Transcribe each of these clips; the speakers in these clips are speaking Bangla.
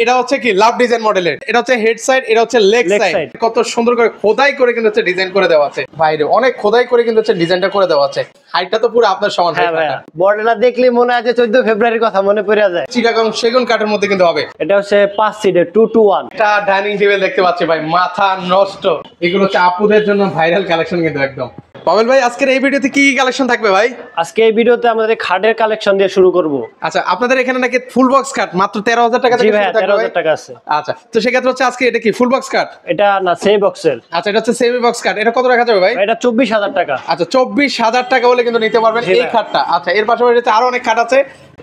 এটা হচ্ছে কি লাভ ডিজাইন মডেলের, এটা হচ্ছে হেড সাইড, এটা হচ্ছে লেগ সাইড। কত সুন্দর করে খোদাই করে কিন্তু হচ্ছে ডিজাইন করে দেওয়া আছে বাইরে, অনেক খোদাই করে কিন্তু হচ্ছে ডিজাইনটা করে দেওয়া আছে। হাইটটা তো পুরো আপনার সমান। হ্যাঁ ভাই, বর্ডারটা দেখলে মনে হয় যে 14 ফেব্রুয়ারির কথা মনে পড়ে যায়। চিটাগং সেগুন কাঠের মধ্যে কিন্তু হবে। এটা হচ্ছে 5 সিটের 2 to 1। এটা ডাইনিং টেবিল দেখতে পাচ্ছি ভাই, মাথা নষ্ট। এগুলো হচ্ছে আপুদের জন্য ভাইরাল কালেকশন কিন্তু একদম। পাবেল ভাই, আজকের এই ভিডিওতে কি কি কালেকশন থাকবে ভাই? আজকে এই ভিডিওতে আমাদের খাটের কালেকশন দিয়ে শুরু করব। আচ্ছা, আপনাদের এখানে নাকি ফুল বক্স কাট মাত্র 13,000 টাকা থেকে শুরু থাকবে? 13,000 টাকা আছে। আচ্ছা, তো সেক্ষেত্রে হচ্ছে আজকে এটা কি ফুল বক্স কাট? এটা না, সেমি বক্সের। আচ্ছা, এটা হচ্ছে সেমি বক্স কাট। এটা কত রাখা যাবে ভাই? এটা 24,000 টাকা। আচ্ছা, 24,000 টাকা হলে কিন্তু নিতে পারবেন এই খাটটা। আচ্ছা, এর পাশাপাশি আরো অনেক খাট আছে।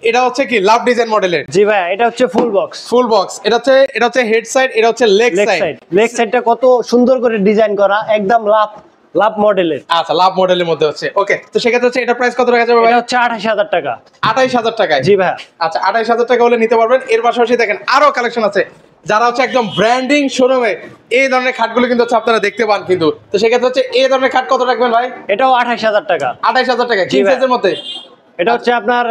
এটা হচ্ছে কি লাভ ডিজাইন মডেলের? জি ভাই, এটা হচ্ছে ফুল বক্স। Full box. এটা হচ্ছে হেড সাইড, এটা হচ্ছে লেগ সাইড। লেগ সাইডটা কত সুন্দর করে ডিজাইন করা, একদম লাভ মডেলের। আচ্ছা, লাভ মডেলের মধ্যে হচ্ছে। ওকে, তো সেক্ষেত্রে হচ্ছে এটা প্রাইস কত রাখা যাবে ভাই? এটা হচ্ছে 28,000 টাকা। 28,000 টাকায়? জি ভাই। আচ্ছা, 28,000 টাকা হলে নিতে পারবেন। এর পাশাপাশি দেখেন আরো কালেকশন আছে, যারা হচ্ছে একদম ব্র্যান্ডিং শোরুমে এই ধরনের খাটগুলো কিন্তু হচ্ছে আপনারা দেখতে পান কিন্তু। তো সেক্ষেত্রে হচ্ছে এই ধরনের খাট কত রাখবেন ভাই? এটাও 28,000 টাকা। 28,000 টাকা কিং সাইজের মধ্যে? এটা হচ্ছে আপনার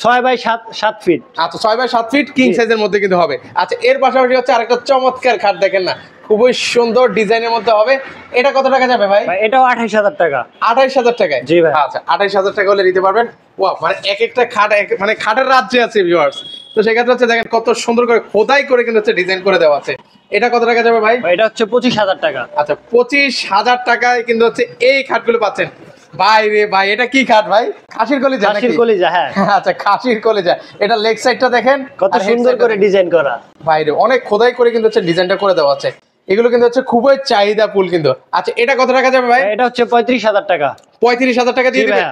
6x7 ফিট। আচ্ছা, 6x7 ফিট কিং সাইজের মধ্যে কিন্তু হবে। আচ্ছা, এর পাশাপাশি হচ্ছে আরেকটা চমৎকার খাট দেখেন না, খুবই সুন্দর ডিজাইনের মধ্যে হবে। এটা কত টাকা যাবে ভাই? এটাও 28,000 টাকা। 28,000 টাকায়? জি ভাই। আচ্ছা, 28,000 টাকা হলে নিতে পারবেন। ওয়াও, মানে এক একটা খাট মানে খাটের রাজ্যে আছে ভিউয়ার্স। তো সেক্ষেত্রে হচ্ছে দেখেন কত সুন্দর করে খোদাই করে কিন্তু হচ্ছে ডিজাইন করে দেওয়া আছে। এটা কত টাকা যাবে ভাই? এটা হচ্ছে 25,000 টাকা। আচ্ছা, 25,000 টাকায় কিন্তু হচ্ছে এই খাটগুলো পাচ্ছেন। ভাই রে ভাই, এটা কি খাট ভাই? খাসির কলিজা? খাসির কলিজা, হ্যাঁ। আচ্ছা, খাসির কলিজা। এটা লেগ সাইডটা দেখেন কত সুন্দর করে ডিজাইন করা। ভাই রে, অনেক খোদাই করে কিন্তু হচ্ছে ডিজাইনটা করে দেওয়া আছে। এগুলো কিন্তু হচ্ছে খুবই চাহিদা ফুল কিন্তু। আচ্ছা, এটা কত টাকা যাবে ভাই? এটা হচ্ছে 35,000 টাকা। 35,000 টাকা দিয়ে দিবেন?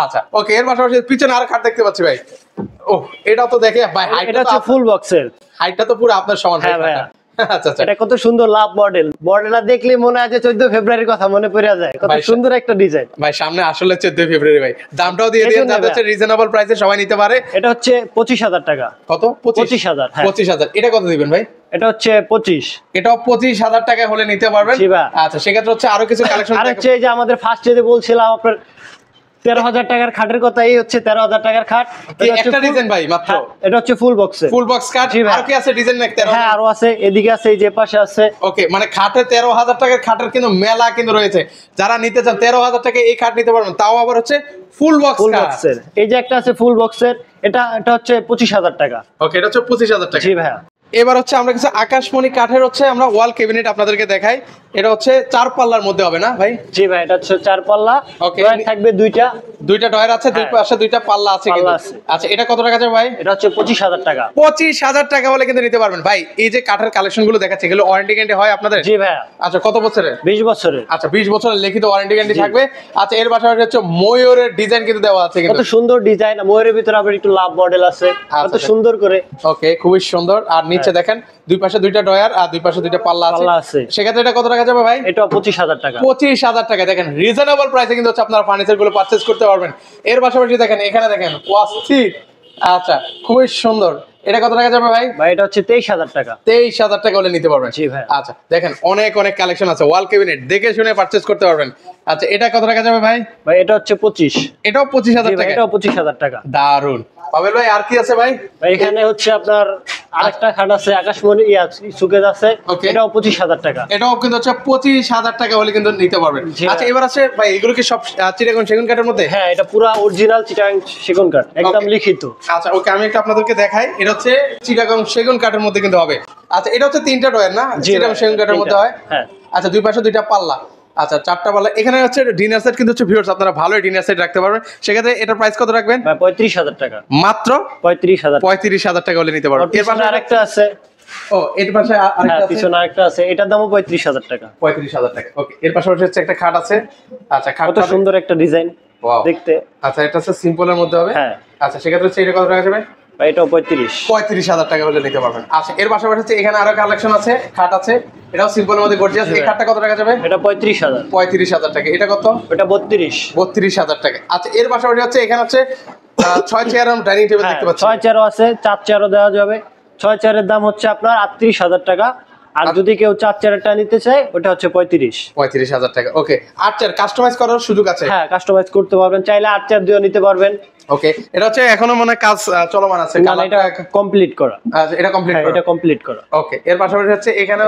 আচ্ছা, ওকে। এর পাশাপাশি পিছনে আরো খাট দেখতে পাচ্ছি ভাই। ও, এটা তো দেখে ভাই, এটা হচ্ছে ফুল বক্সের। হাইটটা তো পুরো আপনার সমান। হ্যাঁ ভাই। আচ্ছা আচ্ছা, এটা কত সুন্দর লাভ মডেল। মডেলটা দেখলে মনে হয় যে 14 ফেব্রুয়ারির কথা মনে পড়ে যায়। কত সুন্দর একটা ডিজাইন ভাই। সামনে আসলে 14 ফেব্রুয়ারি ভাই, দামটাও দিয়ে দিন যাতে হচ্ছে রিজনেবল প্রাইসে সবাই নিতে পারে। এটা হচ্ছে 25,000 টাকা। কত? 25,000। হ্যাঁ, 25,000। এটা কত দিবেন ভাই? এটা হচ্ছে 25। এটাও 25,000 টাকা হলে নিতে পারবেন। আচ্ছা, সেক্ষেত্রে হচ্ছে আরো কিছু কালেকশন। আর হচ্ছে এই যে আমাদের ফার্স্টে যে বলছিলাম আপনার 13,000 টাকার খাটের কথা, এই হচ্ছে 13,000 টাকার খাট। একটা ডিজাইন ভাই মাত্র? এটা হচ্ছে ফুল বক্সের। Full box cut. আর কি আছে ডিজাইন নাকি? হ্যাঁ, আরো আছে, এদিকে আছে, এই যে পাশে আছে। ওকে, মানে খাটে 13,000 টাকার খাটের কিন্তু মেলা কিন্তু রয়েছে। যারা নিতে চান 13,000 টাকা এই খাট নিতে পারবেন, তাও আবার হচ্ছে ফুল বক্সের। এই যে একটা আছে ফুল বক্সের, এটা হচ্ছে 25,000 টাকা। ওকে, এটা হচ্ছে 25,000 টাকা। জি ভাইয়া। এবার হচ্ছে আমরা কিছু আকাশমণি কাঠের হচ্ছে আমরা ওয়াল ক্যাবিনেট আপনাদেরকে দেখাই। এটা হচ্ছে 4 পাল্লার মধ্যে হবে না ভাই? জি ভাই, এটা হচ্ছে 4 পাল্লা। ওকে, থাকবে দুইটা ডয়ার আছে, দুই পাশে দুইটা পাল্লা আছে কিন্তু। আচ্ছা, এটা কত টাকা যাবে ভাই? এটা হচ্ছে 25,000 টাকা। 25,000 টাকা হলে কিন্তু নিতে পারবেন ভাই। এই যে কাঠের কালেকশন গুলো দেখাচ্ছে, এগুলো ওয়ারেন্টি গ্যারান্টি হয় আপনাদের? জি ভাইয়া। আচ্ছা, কত বছরের? 20 বছরের। আচ্ছা, 20 বছরের লিখিত ওয়ারেন্টি গ্যারান্টি থাকবে। আচ্ছা, এর পাশাপাশি হচ্ছে ময়ূরের ডিজাইন কিন্তু দেওয়া আছে কিন্তু। কত সুন্দর ডিজাইন। ময়ূরের ভিতরে আবার একটু লাভ মডেল আছে, কত সুন্দর করে। ওকে, খুবই সুন্দর। আর নিচে দেখেন দুই পাশে দুইটা ডয়ার আর দুই পাশে দুইটা পাল্লা আছে। সেক্ষেত্রে এটা কত টাকা যাবে ভাই? এটা 25,000 টাকা। 25,000 টাকা। দেখেন রিজনেবল প্রাইসে কিন্তু হচ্ছে আপনারা ফার্নিচার গুলো পারচেজ করতে পারবেন। এর পাশাপাশি দেখেন এখানে দেখেন ওয়াসিট। আচ্ছা, খুবই সুন্দর। এটা কত টাকা যাবে ভাই? ভাই, এটা হচ্ছে 23,000 টাকা। 23,000 টাকা হলে নিতে পারবেন। জি ভাই। আচ্ছা, দেখেন অনেক কালেকশন আছে, ওয়াল ক্যাবিনেট দেখে শুনে পারচেজ করতে পারবেন। আচ্ছা, এটা কত টাকা যাবে ভাই? ভাই, এটা হচ্ছে 25। এটাও 25,000 টাকা? এটাও 25,000 টাকা। দারুন। পাবেল ভাই, আর কি আছে ভাই? ভাই, এখানে হচ্ছে আপনার আরেকটা খাট আছে, আকাশমণি সুকেজ আছে। এটাও 25,000 টাকা। এটাও কিন্তু হচ্ছে 25,000 টাকা হলে কিন্তু নিতে পারবেন। আচ্ছা, এবার আছে ভাই, এগুলো কি সব চিটাগং সেগুন কাঠের মধ্যে? হ্যাঁ, এটা পুরো অরিজিনাল চিটাগং সেগুন কাঠ, একদম লিখিত। আচ্ছা, ওকে, আমি একটা আপনাদেরকে দেখাই। এটা হচ্ছে চিটাগং সেগুন কাঠের মধ্যে কিন্তু হবে। আচ্ছা, এটা হচ্ছে 3টা ডয়ার না? চিটাগং সেগুন কাঠের মধ্যে হয়। হ্যাঁ। আচ্ছা, দুই পাশে দুইটা পাল্লা। আচ্ছা, 4টা পাল্লা। এখানে হচ্ছে ডিনার সেট কিন্তু হচ্ছে ভিউয়ার্স, আপনারা ভালোই ডিনার সেট রাখতে পারবেন। সেক্ষেত্রে এটার প্রাইস কত রাখবেন? 35,000 টাকা। মাত্র 35,000 টাকা হলে নিতে পারবেন। এর পাশে আরেকটা আছে। ও, এর পাশে আরেকটা আছে। পিছনে আরেকটা আছে, এটার দামও 35,000 টাকা। 35,000 টাকা। ওকে, এর পাশাপাশি হচ্ছে একটা খাট আছে। আচ্ছা, কত সুন্দর একটা ডিজাইন দেখতে। আচ্ছা, এটা হচ্ছে সিম্পলের মধ্যে হবে। হ্যাঁ। আচ্ছা, সেক্ষেত্রে হচ্ছে এটা কত টাকা যাবে? ভাই, এটাও 35,000 টাকা হলে নিতে পারবেন। আচ্ছা, এর পাশাপাশি হচ্ছে এখানে আরো কালেকশন আছে, খাট আছে। এটাও সিম্পলের মধ্যে গর্জিয়াস। এই খাটটা কত টাকা যাবে? এটা 35,000 টাকা। এটা কত? এটা 32,000 টাকা। আচ্ছা, এর পাশাপাশি হচ্ছে এখানে হচ্ছে 6 চেয়ার এবং ডাইনিং টেবিল দেখতে পাচ্ছি। 6 চেয়ারও আছে, 4 চেয়ারও দেওয়া যাবে। 6 চেয়ারের দাম হচ্ছে আপনার 38,000 টাকা। আর যদি কেউ 4 চেয়ারটা নিতে চায় ওটা হচ্ছে 35,000 টাকা। ওকে, 8 চেয়ার কাস্টমাইজ করার সুযোগ আছে? হ্যাঁ, কাস্টমাইজ করতে পারবেন, চাইলে 8 চেয়ার দিয়েও নিতে পারবেন। ওকে, এটা হচ্ছে এখনো মনে হয় কাজ চলমান আছে? না, এটা কমপ্লিট করা। আচ্ছা, এটা কমপ্লিট হ্যাঁ, করা, এটা কমপ্লিট করা। ওকে। এর পাশাপাশি হচ্ছে এখানে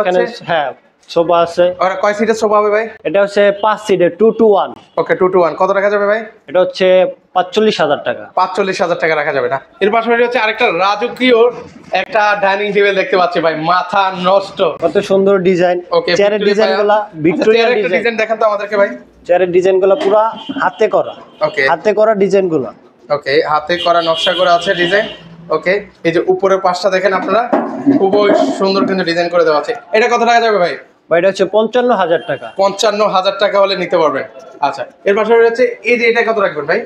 হ্যাঁ সোফা আছে। আর কয় সিটের সোফা হবে ভাই? এটা হচ্ছে 5 সিটের 2 to 1। ওকে, 2 to 1 কত রাখা যাবে ভাই? এটা হচ্ছে 45,000 টাকা। 45,000 টাকা রাখা যাবে না? এর পাশাপাশি হচ্ছে আরেকটা রাজকীয় একটা ডাইনিং টেবিল দেখতে পাচ্ছি ভাই, মাথা নষ্ট, কত সুন্দর ডিজাইন। ওকে, চেয়ারের ডিজাইনগুলো ভিক্টোরিয়ান ডিজাইন দেখান তো আমাদেরকে ভাই। চেয়ারের ডিজাইনগুলো পুরো হাতে করা। ওকে, হাতে করা ডিজাইনগুলো। ওকে, হাতে করা নকশা করা আছে ডিজাইন। ওকে, এই যে উপরের পাশটা দেখেন আপনারা, খুবই সুন্দর কিন্তু ডিজাইন করে দেওয়া আছে। এটা কত টাকা যাবে ভাই? ভাই এটা হচ্ছে 55,000 টাকা। 55,000 টাকা হলে নিতে পারবেন। আচ্ছা, এর পাশাপাশি হচ্ছে এই যে এটা কত রাখবেন ভাই?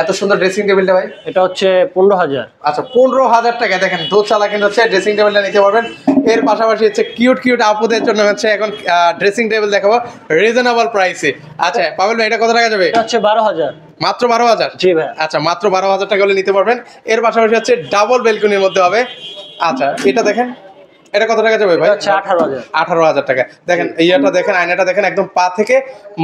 এত সুন্দর ড্রেসিং টেবিলটা ভাই? এটা হচ্ছে 15,000। আচ্ছা, 15,000 টাকা। দেখেন দোচালা কিন্তু হচ্ছে ড্রেসিং টেবিলটা নিতে পারবেন। এর পাশাপাশি হচ্ছে কিউট কিউট আপুদের জন্য হচ্ছে এখন ড্রেসিং টেবিল দেখাবো রিজনেবল প্রাইসে। আচ্ছা পাবেল ভাই, এটা কত টাকা যাবে? এটা হচ্ছে 12,000। মাত্র 12,000? জি ভাই। আচ্ছা, মাত্র 12,000 টাকা হলে নিতে পারবেন। এর পাশাপাশি হচ্ছে ডাবল বেলকনির মধ্যে হবে। আচ্ছা, এটা দেখেন, এটা কত টাকা যাবে ভাই? এটা হচ্ছে 18,000। 18,000 টাকা। দেখেন এইটা দেখেন, আয়নাটা দেখেন, একদম পা থেকে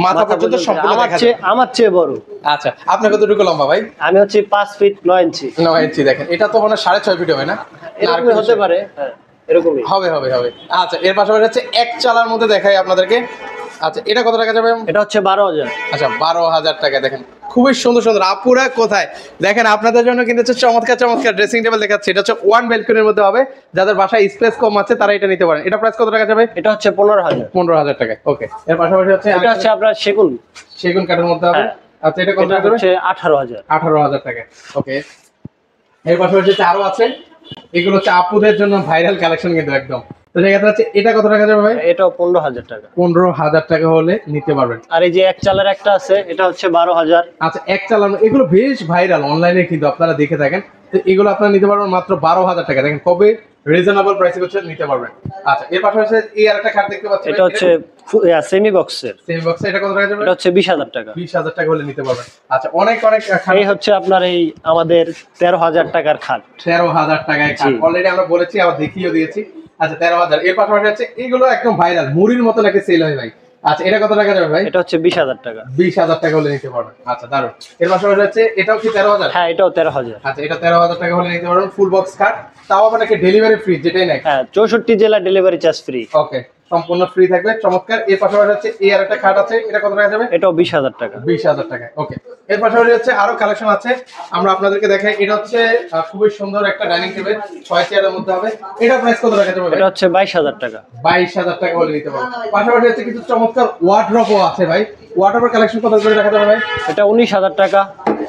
মাথা পর্যন্ত সম্পূর্ণ দেখা যায়। আমার চেয়ে বড়। আচ্ছা, আপনার কতটুকু লম্বা ভাই? আমি হচ্ছে 5 ফিট 9 ইঞ্চি। 9 ইঞ্চি। দেখেন এটা তো মানে 6.5 ফিট হয় না? এরকমই হতে পারে। হ্যাঁ, এরকমই হবে হবে হবে। আচ্ছা, এর পাশাপাশি হচ্ছে এক চালার মধ্যে দেখাই আপনাদেরকে। আচ্ছা, এটা কত টাকা যাবে? এটা হচ্ছে 12,000। আচ্ছা, 12,000 টাকা। দেখেন খুবই সুন্দর সুন্দর আপুরা কোথায় দেখেন, আপনাদের জন্য কিন্তু হচ্ছে চমৎকার চমৎকার ড্রেসিং টেবিল দেখাচ্ছে। এটা হচ্ছে ওয়ান বেলকনির মধ্যে হবে, যাদের বাসায় স্পেস কম আছে তারা এটা নিতে পারেন। এটা প্রাইস কত টাকা যাবে? এটা হচ্ছে 15,000। 15,000 টাকা। ওকে, এর পাশাপাশি হচ্ছে এটা হচ্ছে আপনার সেগুন কাঠের মধ্যে হবে। হ্যাঁ। আচ্ছা, এটা কত এটা টাকা যাবে? হচ্ছে 18,000। 18,000 টাকা। ওকে, এর পাশাপাশি হচ্ছে আরো আছে, এগুলো হচ্ছে আপুদের জন্য ভাইরাল কালেকশন কিন্তু একদম। তো সেক্ষেত্রে হচ্ছে এটা কত টাকা যাবে ভাই? এটাও 15,000 টাকা। 15,000 টাকা হলে নিতে পারবেন। আর এই যে এক চালার একটা আছে, এটা হচ্ছে 12,000। আচ্ছা, এক চালানো, এগুলো বেশ ভাইরাল অনলাইনে কিন্তু আপনারা দেখে থাকেন। তো এগুলো আপনারা নিতে পারবেন মাত্র 12,000 টাকা। দেখেন কবে রিজনেবল প্রাইসে হচ্ছে নিতে পারবেন। আচ্ছা, এর পাশাপাশি এই আরেকটা খাট দেখতে পাচ্ছেন, এটা হচ্ছে সেমি বক্সের। সেমি বক্স, এটা কত টাকা যাবে? এটা হচ্ছে 20,000 টাকা। 20,000 টাকা হলে নিতে পারবেন। আচ্ছা, অনেক অনেক খাট। এই হচ্ছে আপনার এই আমাদের 13,000 টাকার খাট। 13,000 টাকায় খাট অলরেডি আমরা বলেছি, আবার দেখিয়েও দিয়েছি। আচ্ছা, 13,000। এর পাশাপাশি হচ্ছে এগুলো একদম ভাইরাল, মুড়ির মতো নাকি সেল হয় ভাই। আচ্ছা, এটা কত টাকা যাবে ভাই? এটা হচ্ছে 20,000 টাকা। 20,000 টাকা হলে নিতে পারবেন। আচ্ছা, দারুন। এর পাশাপাশি হচ্ছে এটাও কি 13,000? হ্যাঁ, এটাও 13,000। আচ্ছা, এটা 13,000 টাকা হলে নিতে পারবেন, ফুল বক্স খাট, তাও আবার নাকি ডেলিভারি ফ্রি, যেটাই নাকি। হ্যাঁ, 64 জেলা ডেলিভারি চার্জ ফ্রি। ওকে, সম্পূর্ণ ফ্রি থাকবে, চমৎকার। এর পাশাপাশি হচ্ছে এই আরেকটা খাট আছে, এটা কত টাকা যাবে? এটাও 20,000 টাকা। 20,000 টাকা। ওকে, এর পাশাপাশি হচ্ছে আরো কালেকশন আছে, আমরা আপনাদেরকে দেখাই। এটা হচ্ছে খুবই সুন্দর একটা ডাইনিং টেবিল, 6 চেয়ারের মধ্যে হবে। এটা প্রাইস কত টাকা যাবে? এটা হচ্ছে 22,000 টাকা। 22,000 টাকা হলে নিতে পারবেন। পাশাপাশি হচ্ছে কিছু চমৎকার ওয়ার্ড্রপও আছে ভাই। ওয়ার্ড্রপের কালেকশন কত করে রাখা যাবে ভাই? এটা 19,000 টাকা।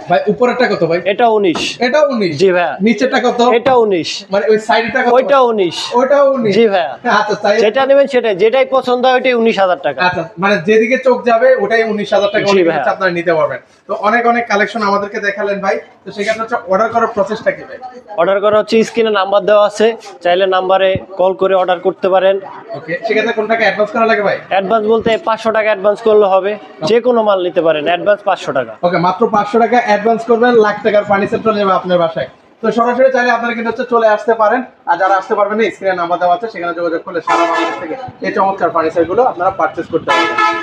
ভাই উপরেরটা কত ভাই? এটা 19। এটাও 19? জি ভাইয়া। নিচেরটা কত? এটা 19। মানে ওই সাইডেরটা কত? ওইটা 19। ওটাও 19? জি ভাইয়া। আচ্ছা, তাই যেটা নেবেন সেটাই, যেটাই পছন্দ হয় ওইটাই 19,000 টাকা। আচ্ছা, মানে যেদিকে চোখ যাবে ওটাই 19,000 টাকা জি হলে ভাইয়া। আপনারা নিতে পারবেন। তো অনেক অনেক কালেকশন আমাদেরকে দেখালেন ভাই। তো সেক্ষেত্রে হচ্ছে অর্ডার করার প্রসেসটা কি ভাই? অর্ডার করা হচ্ছে স্ক্রিনে নাম্বার দেওয়া আছে, চাইলে নাম্বারে কল করে অর্ডার করতে পারেন। ওকে, সেক্ষেত্রে কোন টাকা অ্যাডভান্স করা লাগে ভাই? অ্যাডভান্স বলতে 500 টাকা অ্যাডভান্স করলে হবে, যে কোনো মাল নিতে পারেন, অ্যাডভান্স 500 টাকা। ওকে, মাত্র 500 টাকা অ্যাডভান্স করবেন, লাখ টাকার ফার্নিচার চলে যাবে আপনার বাসায়। তো সরাসরি চাইলে আপনারা কিন্তু হচ্ছে চলে আসতে পারেন, আর যারা আসতে পারবেন না স্ক্রিনে নাম্বার দেওয়া আছে, সেখানে যোগাযোগ করলে সারা বাংলাদেশ থেকে এই চমৎকার ফার্নিচার গুলো আপনারা পারচেজ করতে পারবেন।